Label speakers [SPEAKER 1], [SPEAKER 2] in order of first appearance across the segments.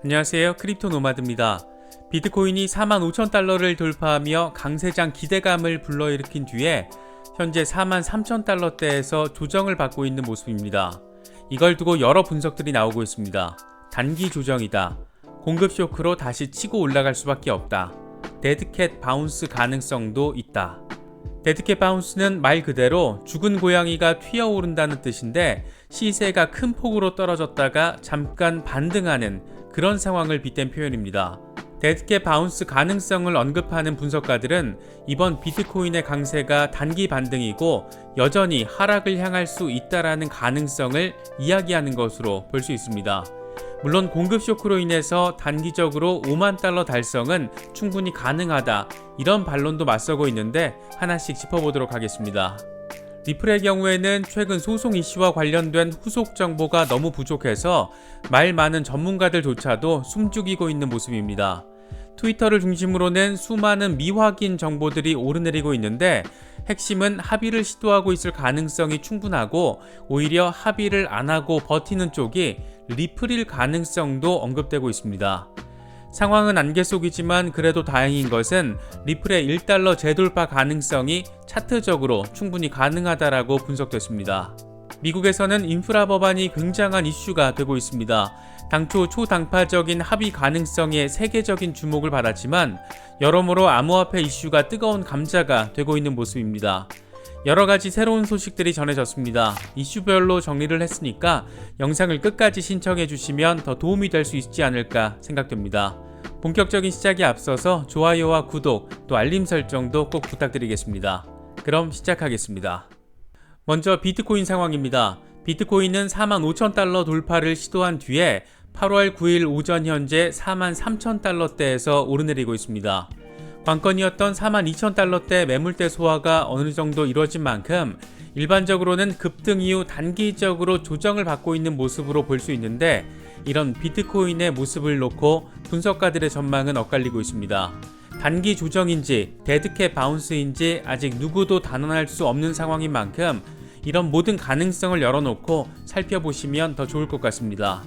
[SPEAKER 1] 안녕하세요, 크립토 노마드입니다. 비트코인이 45,000달러를 돌파하며 강세장 기대감을 불러일으킨 뒤에 현재 43,000달러대에서 조정을 받고 있는 모습입니다. 이걸 두고 여러 분석들이 나오고 있습니다. 단기 조정이다. 공급 쇼크로 다시 치고 올라갈 수밖에 없다. 데드캣 바운스 가능성도 있다. 데드캣 바운스는 말 그대로 죽은 고양이가 튀어오른다는 뜻인데, 시세가 큰 폭으로 떨어졌다가 잠깐 반등하는 그런 상황을 빗댄 표현입니다. 데드캣 바운스 가능성을 언급하는 분석가들은 이번 비트코인의 강세가 단기 반등이고 여전히 하락을 향할 수 있다라는 가능성을 이야기하는 것으로 볼 수 있습니다. 물론 공급 쇼크로 인해서 단기적으로 5만 달러 달성은 충분히 가능하다, 이런 반론도 맞서고 있는데 하나씩 짚어보도록 하겠습니다. 리플의 경우에는 최근 소송 이슈와 관련된 후속 정보가 너무 부족해서 말 많은 전문가들조차도 숨죽이고 있는 모습입니다. 트위터를 중심으로는 수많은 미확인 정보들이 오르내리고 있는데, 핵심은 합의를 시도하고 있을 가능성이 충분하고 오히려 합의를 안 하고 버티는 쪽이 리플일 가능성도 언급되고 있습니다. 상황은 안개 속이지만 그래도 다행인 것은 리플의 1달러 재돌파 가능성이 차트적으로 충분히 가능하다라고 분석됐습니다. 미국에서는 인프라 법안이 굉장한 이슈가 되고 있습니다. 당초 초당파적인 합의 가능성에 세계적인 주목을 받았지만 여러모로 암호화폐 이슈가 뜨거운 감자가 되고 있는 모습입니다. 여러가지 새로운 소식들이 전해졌습니다. 이슈별로 정리를 했으니까 영상을 끝까지 신청해 주시면 더 도움이 될 수 있지 않을까 생각됩니다. 본격적인 시작에 앞서서 좋아요와 구독, 또 알림 설정도 꼭 부탁드리겠습니다. 그럼 시작하겠습니다. 먼저 비트코인 상황입니다. 비트코인은 45,000달러 돌파를 시도한 뒤에 8월 9일 오전 현재 43,000달러대에서 오르내리고 있습니다. 관건이었던 42,000달러대 매물대 소화가 어느 정도 이루어진 만큼 일반적으로는 급등 이후 단기적으로 조정을 받고 있는 모습으로 볼 수 있는데, 이런 비트코인의 모습을 놓고 분석가들의 전망은 엇갈리고 있습니다. 단기 조정인지 데드캣 바운스인지 아직 누구도 단언할 수 없는 상황인 만큼 이런 모든 가능성을 열어놓고 살펴보시면 더 좋을 것 같습니다.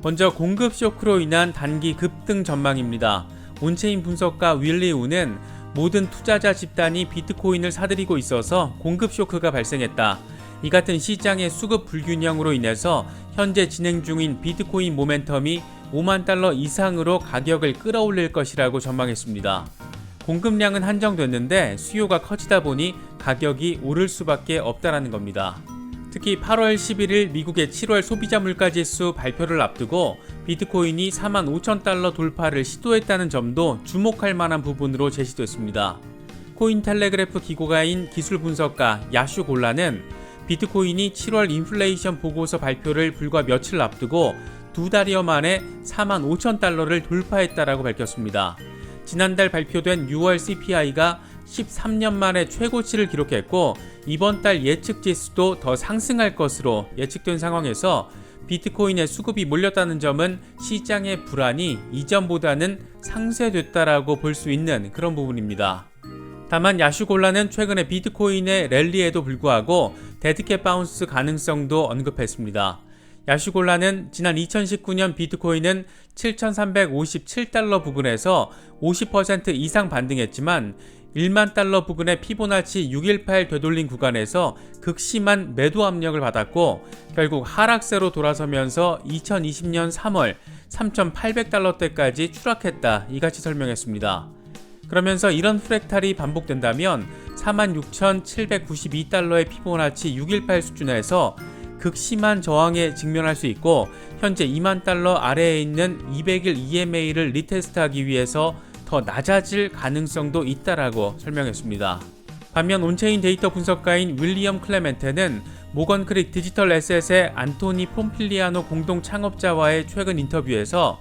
[SPEAKER 1] 먼저 공급 쇼크로 인한 단기 급등 전망입니다. 온체인 분석가 윌리 우는 모든 투자자 집단이 비트코인을 사들이고 있어서 공급 쇼크가 발생했다. 이 같은 시장의 수급 불균형으로 인해서 현재 진행 중인 비트코인 모멘텀이 5만 달러 이상으로 가격을 끌어올릴 것이라고 전망했습니다. 공급량은 한정됐는데 수요가 커지다 보니 가격이 오를 수밖에 없다라는 겁니다. 특히 8월 11일 미국의 7월 소비자 물가지수 발표를 앞두고 비트코인이 45,000달러 돌파를 시도했다는 점도 주목할 만한 부분으로 제시됐습니다. 코인텔레그래프 기고가인 기술 분석가 야슈 골라는 비트코인이 7월 인플레이션 보고서 발표를 불과 며칠 앞두고 2달여 만에 45,000달러를 돌파했다라고 밝혔습니다. 지난달 발표된 6월 CPI가 13년 만에 최고치를 기록했고, 이번 달 예측 지수도 더 상승할 것으로 예측된 상황에서 비트코인의 수급이 몰렸다는 점은 시장의 불안이 이전보다는 상쇄됐다라고 볼 수 있는 그런 부분입니다. 다만 야슈골라는 최근에 비트코인의 랠리에도 불구하고 데드캣 바운스 가능성도 언급했습니다. 야슈골라는 지난 2019년 비트코인은 7,357달러 부근에서 50% 이상 반등했지만 1만 달러 부근의 피보나치 618 되돌린 구간에서 극심한 매도 압력을 받았고 결국 하락세로 돌아서면서 2020년 3월 3,800달러대까지 추락했다, 이같이 설명했습니다. 그러면서 이런 프랙탈이 반복된다면 46,792달러의 피보나치 618 수준에서 극심한 저항에 직면할 수 있고, 현재 2만 달러 아래에 있는 200일 EMA를 리테스트하기 위해서 더 낮아질 가능성도 있다라고 설명했습니다. 반면 온체인 데이터 분석가인 윌리엄 클레멘테는 모건크릭 디지털 에셋의 안토니 폼필리아노 공동 창업자와의 최근 인터뷰에서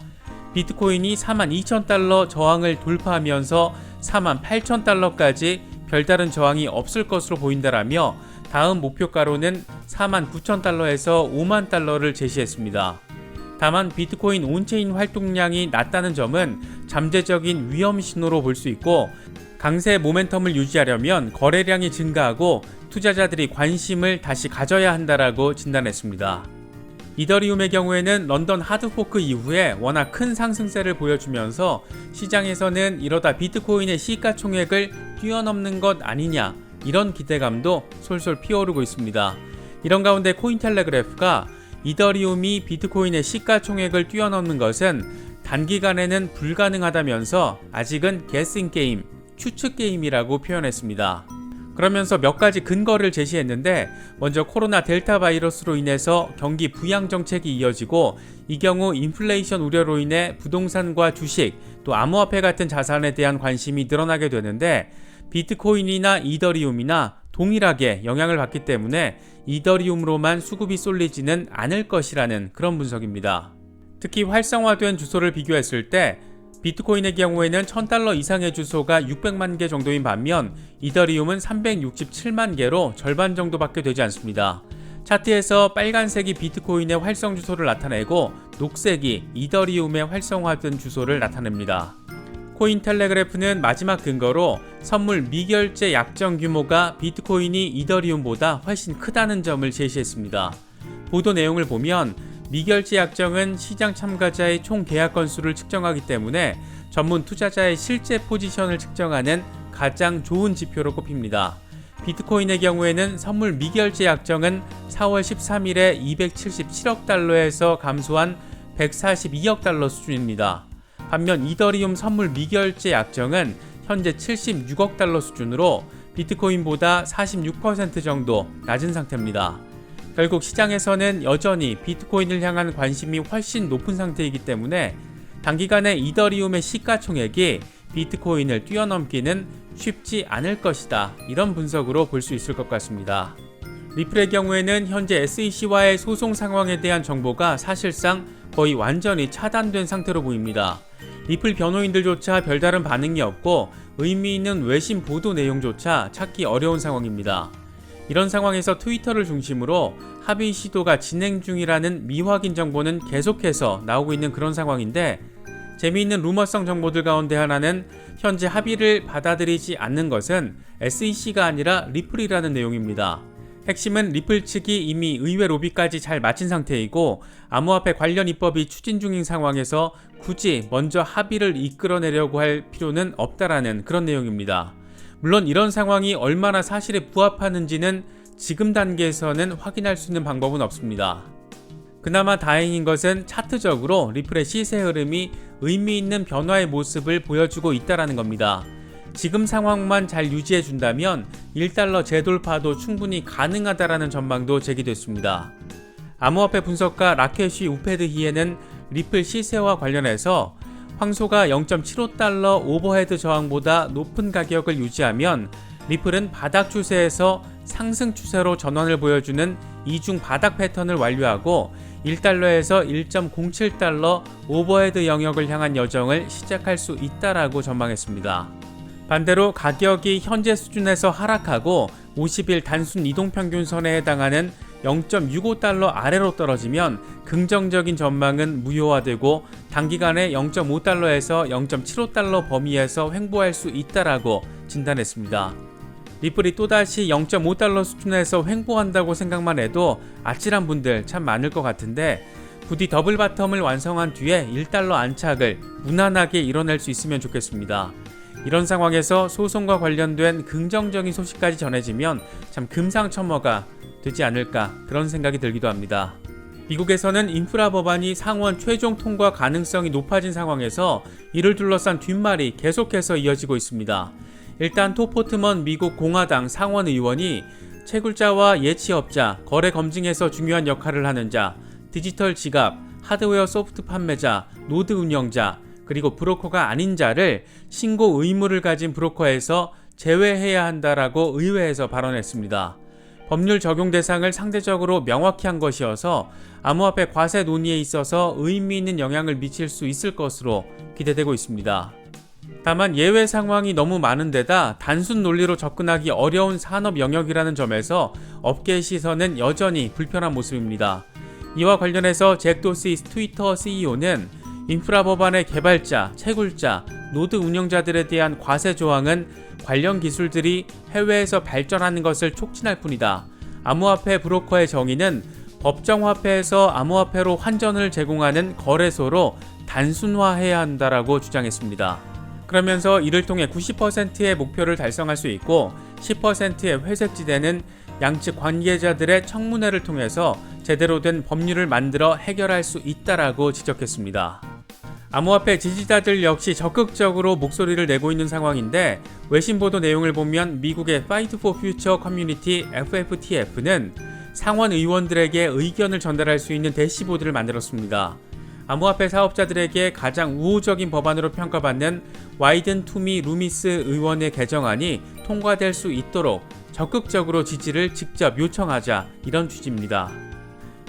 [SPEAKER 1] 비트코인이 42,000달러 저항을 돌파하면서 48,000달러까지 별다른 저항이 없을 것으로 보인다라며 다음 목표가로는 49,000달러에서 5만 달러를 제시했습니다. 다만 비트코인 온체인 활동량이 낮다는 점은 잠재적인 위험 신호로 볼 수 있고, 강세 모멘텀을 유지하려면 거래량이 증가하고 투자자들이 관심을 다시 가져야 한다라고 진단했습니다. 이더리움의 경우에는 런던 하드포크 이후에 워낙 큰 상승세를 보여주면서 시장에서는 이러다 비트코인의 시가총액을 뛰어넘는 것 아니냐, 이런 기대감도 솔솔 피어오르고 있습니다. 이런 가운데 코인텔레그래프가 이더리움이 비트코인의 시가총액을 뛰어넘는 것은 단기간에는 불가능하다면서 아직은 게싱 게임, 추측 게임이라고 표현했습니다. 그러면서 몇 가지 근거를 제시했는데, 먼저 코로나 델타 바이러스로 인해서 경기 부양 정책이 이어지고 이 경우 인플레이션 우려로 인해 부동산과 주식, 또 암호화폐 같은 자산에 대한 관심이 늘어나게 되는데, 비트코인이나 이더리움이나 동일하게 영향을 받기 때문에 이더리움으로만 수급이 쏠리지는 않을 것이라는 그런 분석입니다. 특히 활성화된 주소를 비교했을 때 비트코인의 경우에는 $1000 이상의 주소가 600만 개 정도인 반면 이더리움은 367만 개로 절반 정도밖에 되지 않습니다. 차트에서 빨간색이 비트코인의 활성 주소를 나타내고 녹색이 이더리움의 활성화된 주소를 나타냅니다. 코인텔레그래프는 마지막 근거로 선물 미결제 약정 규모가 비트코인이 이더리움보다 훨씬 크다는 점을 제시했습니다. 보도 내용을 보면 미결제 약정은 시장 참가자의 총 계약 건수를 측정하기 때문에 전문 투자자의 실제 포지션을 측정하는 가장 좋은 지표로 꼽힙니다. 비트코인의 경우에는 선물 미결제 약정은 4월 13일에 277억 달러에서 감소한 142억 달러 수준입니다. 반면 이더리움 선물 미결제 약정은 현재 76억 달러 수준으로 비트코인보다 46% 정도 낮은 상태입니다. 결국 시장에서는 여전히 비트코인을 향한 관심이 훨씬 높은 상태이기 때문에 단기간에 이더리움의 시가총액이 비트코인을 뛰어넘기는 쉽지 않을 것이다, 이런 분석으로 볼 수 있을 것 같습니다. 리플의 경우에는 현재 SEC와의 소송 상황에 대한 정보가 사실상 거의 완전히 차단된 상태로 보입니다. 리플 변호인들조차 별다른 반응이 없고 의미 있는 외신 보도 내용조차 찾기 어려운 상황입니다. 이런 상황에서 트위터를 중심으로 합의 시도가 진행 중이라는 미확인 정보는 계속해서 나오고 있는 그런 상황인데, 재미있는 루머성 정보들 가운데 하나는 현재 합의를 받아들이지 않는 것은 SEC가 아니라 리플이라는 내용입니다. 핵심은 리플 측이 이미 의회 로비까지 잘 마친 상태이고 암호화폐 관련 입법이 추진 중인 상황에서 굳이 먼저 합의를 이끌어내려고 할 필요는 없다라는 그런 내용입니다. 물론 이런 상황이 얼마나 사실에 부합하는지는 지금 단계에서는 확인할 수 있는 방법은 없습니다. 그나마 다행인 것은 차트적으로 리플의 시세 흐름이 의미 있는 변화의 모습을 보여주고 있다는 겁니다. 지금 상황만 잘 유지해준다면 1달러 재돌파도 충분히 가능하다라는 전망도 제기됐습니다. 암호화폐 분석가 라케시 우페드히에는 리플 시세와 관련해서 황소가 0.75달러 오버헤드 저항보다 높은 가격을 유지하면 리플은 바닥 추세에서 상승 추세로 전환을 보여주는 이중 바닥 패턴을 완료하고 1달러에서 1.07달러 오버헤드 영역을 향한 여정을 시작할 수 있다라고 전망했습니다. 반대로 가격이 현재 수준에서 하락하고 50일 단순 이동평균선에 해당하는 0.65달러 아래로 떨어지면 긍정적인 전망은 무효화되고 단기간에 0.5달러에서 0.75달러 범위에서 횡보할 수 있다라고 진단했습니다. 리플이 또다시 0.5달러 수준에서 횡보한다고 생각만 해도 아찔한 분들 참 많을 것 같은데, 부디 더블 바텀을 완성한 뒤에 1달러 안착을 무난하게 이뤄낼 수 있으면 좋겠습니다. 이런 상황에서 소송과 관련된 긍정적인 소식까지 전해지면 참 금상첨화가 되지 않을까, 그런 생각이 들기도 합니다. 미국에서는 인프라 법안이 상원 최종 통과 가능성이 높아진 상황에서 이를 둘러싼 뒷말이 계속해서 이어지고 있습니다. 일단 톱 포트먼 미국 공화당 상원 의원이 채굴자와 예치업자, 거래 검증에서 중요한 역할을 하는 자, 디지털 지갑, 하드웨어 소프트 판매자, 노드 운영자, 그리고 브로커가 아닌 자를 신고 의무를 가진 브로커에서 제외해야 한다라고 의회에서 발언했습니다. 법률 적용 대상을 상대적으로 명확히 한 것이어서 암호화폐 과세 논의에 있어서 의미 있는 영향을 미칠 수 있을 것으로 기대되고 있습니다. 다만 예외 상황이 너무 많은 데다 단순 논리로 접근하기 어려운 산업 영역이라는 점에서 업계의 시선은 여전히 불편한 모습입니다. 이와 관련해서 잭 도시 트위터 CEO는 인프라 법안의 개발자, 채굴자, 노드 운영자들에 대한 과세 조항은 관련 기술들이 해외에서 발전하는 것을 촉진할 뿐이다. 암호화폐 브로커의 정의는 법정화폐에서 암호화폐로 환전을 제공하는 거래소로 단순화해야 한다라고 주장했습니다. 그러면서 이를 통해 90%의 목표를 달성할 수 있고 10%의 회색지대는 양측 관계자들의 청문회를 통해서 제대로 된 법률을 만들어 해결할 수 있다라고 지적했습니다. 암호화폐 지지자들 역시 적극적으로 목소리를 내고 있는 상황인데 외신 보도 내용을 보면 미국의 Fight for Future 커뮤니티 FFTF는 상원 의원들에게 의견을 전달할 수 있는 대시보드를 만들었습니다. 암호화폐 사업자들에게 가장 우호적인 법안으로 평가받는 와이든 투미 루미스 의원의 개정안이 통과될 수 있도록 적극적으로 지지를 직접 요청하자, 이런 취지입니다.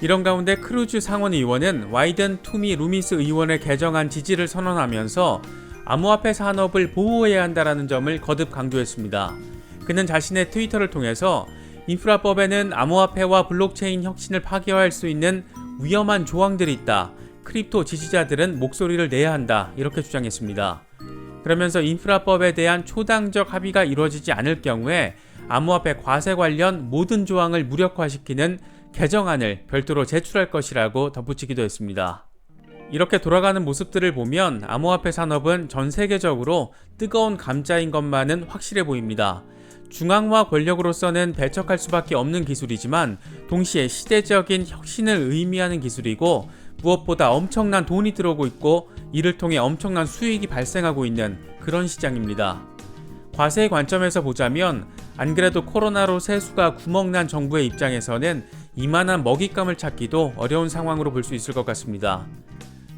[SPEAKER 1] 이런 가운데 크루즈 상원 의원은 와이든 투미 루미스 의원의 개정안 지지를 선언하면서 암호화폐 산업을 보호해야 한다는 점을 거듭 강조했습니다. 그는 자신의 트위터를 통해서 인프라법에는 암호화폐와 블록체인 혁신을 파괴할 수 있는 위험한 조항들이 있다. 크립토 지지자들은 목소리를 내야 한다. 이렇게 주장했습니다. 그러면서 인프라법에 대한 초당적 합의가 이루어지지 않을 경우에 암호화폐 과세 관련 모든 조항을 무력화시키는 개정안을 별도로 제출할 것이라고 덧붙이기도 했습니다. 이렇게 돌아가는 모습들을 보면 암호화폐 산업은 전 세계적으로 뜨거운 감자인 것만은 확실해 보입니다. 중앙화 권력으로서는 배척할 수밖에 없는 기술이지만 동시에 시대적인 혁신을 의미하는 기술이고 무엇보다 엄청난 돈이 들어오고 있고 이를 통해 엄청난 수익이 발생하고 있는 그런 시장입니다. 과세의 관점에서 보자면 안 그래도 코로나로 세수가 구멍난 정부의 입장에서는 이만한 먹잇감을 찾기도 어려운 상황으로 볼 수 있을 것 같습니다.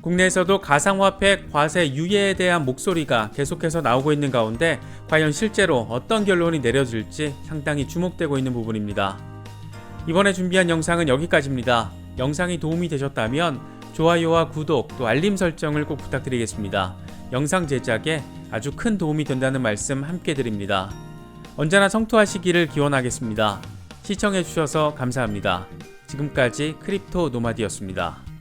[SPEAKER 1] 국내에서도 가상화폐 과세 유예에 대한 목소리가 계속해서 나오고 있는 가운데 과연 실제로 어떤 결론이 내려질지 상당히 주목되고 있는 부분입니다. 이번에 준비한 영상은 여기까지입니다. 영상이 도움이 되셨다면 좋아요와 구독 또 알림 설정을 꼭 부탁드리겠습니다. 영상 제작에 아주 큰 도움이 된다는 말씀 함께 드립니다. 언제나 성투하시기를 기원하겠습니다. 시청해주셔서 감사합니다. 지금까지 크립토 노마드였습니다.